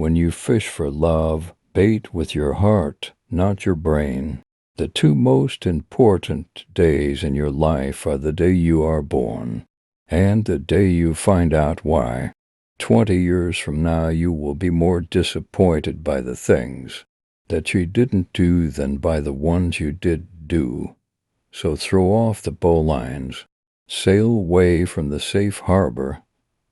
When you fish for love, bait with your heart, not your brain. The two most important days in your life are the day you are born and the day you find out why. 20 years from now, you will be more disappointed by the things that you didn't do than by the ones you did do. So throw off the bowlines, sail away from the safe harbor,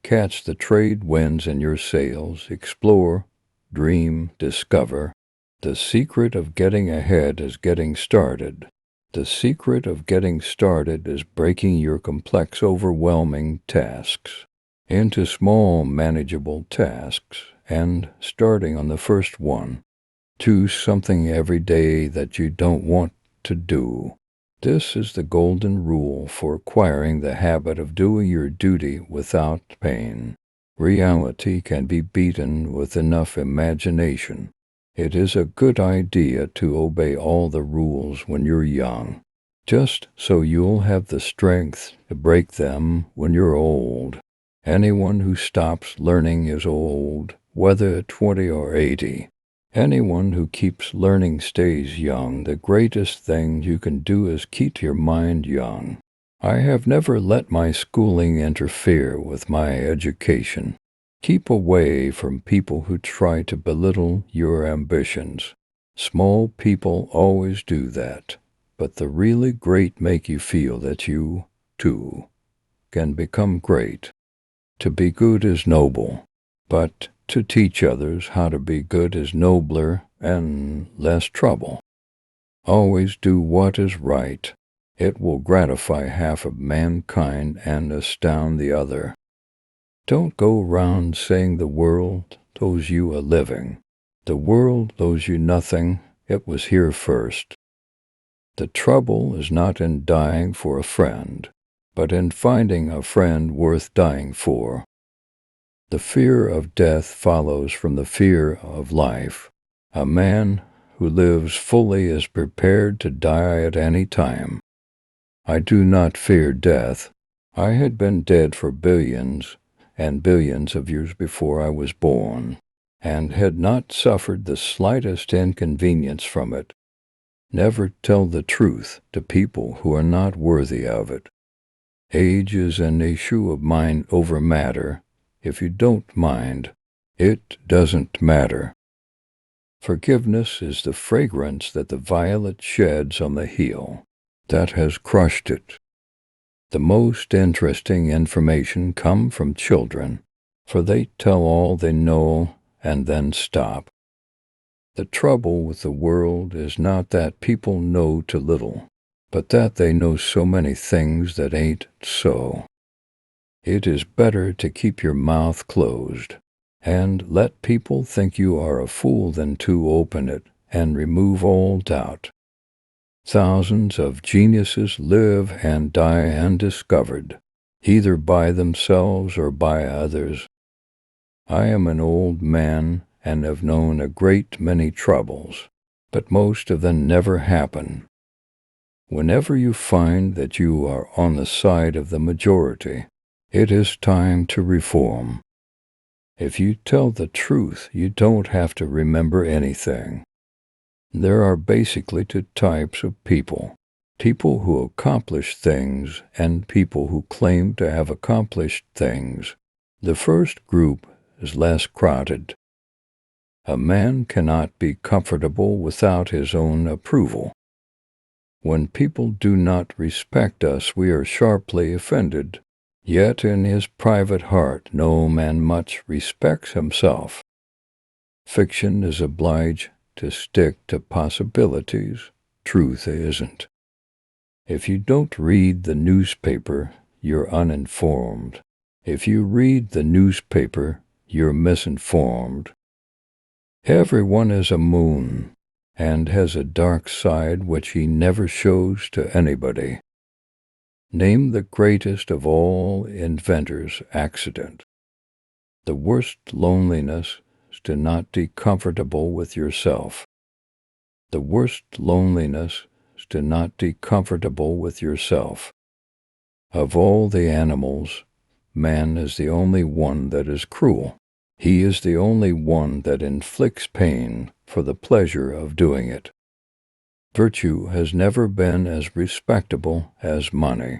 catch the trade winds in your sails, explore, dream, discover. The secret of getting ahead is getting started. The secret of getting started is breaking your complex, overwhelming tasks into small, manageable tasks and starting on the first one. Do something every day that you don't want to do. This is the golden rule for acquiring the habit of doing your duty without pain. Reality can be beaten with enough imagination. It is a good idea to obey all the rules when you're young, just so you'll have the strength to break them when you're old. Anyone who stops learning is old, whether at 20 or 80. Anyone who keeps learning stays young. The greatest thing you can do is keep your mind young. I have never let my schooling interfere with my education. Keep away from people who try to belittle your ambitions. Small people always do that, but the really great make you feel that you, too, can become great. To be good is noble, but to teach others how to be good is nobler and less trouble. Always do what is right. It will gratify half of mankind and astound the other. Don't go round saying the world owes you a living. The world owes you nothing. It was here first. The trouble is not in dying for a friend, but in finding a friend worth dying for. The fear of death follows from the fear of life. A man who lives fully is prepared to die at any time. I do not fear death. I had been dead for billions and billions of years before I was born, and had not suffered the slightest inconvenience from it. Never tell the truth to people who are not worthy of it. Age is an issue of mind over matter. If you don't mind, it doesn't matter. Forgiveness is the fragrance that the violet sheds on the heel that has crushed it. The most interesting information comes from children, for they tell all they know and then stop. The trouble with the world is not that people know too little, but that they know so many things that ain't so. It is better to keep your mouth closed and let people think you are a fool than to open it and remove all doubt. Thousands of geniuses live and die undiscovered, either by themselves or by others. I am an old man and have known a great many troubles, but most of them never happen. Whenever you find that you are on the side of the majority, it is time to reform. If you tell the truth, you don't have to remember anything. There are basically two types of people: people who accomplish things and people who claim to have accomplished things. The first group is less crowded. A man cannot be comfortable without his own approval. When people do not respect us, we are sharply offended. Yet in his private heart no man much respects himself. Fiction is obliged to stick to possibilities. Truth isn't. If you don't read the newspaper, you're uninformed. If you read the newspaper, you're misinformed. Everyone is a moon and has a dark side which he never shows to anybody. Name the greatest of all inventors' accident. The worst loneliness is to not be comfortable with yourself. The worst loneliness is to not be comfortable with yourself. Of all the animals, man is the only one that is cruel. He is the only one that inflicts pain for the pleasure of doing it. Virtue has never been as respectable as money.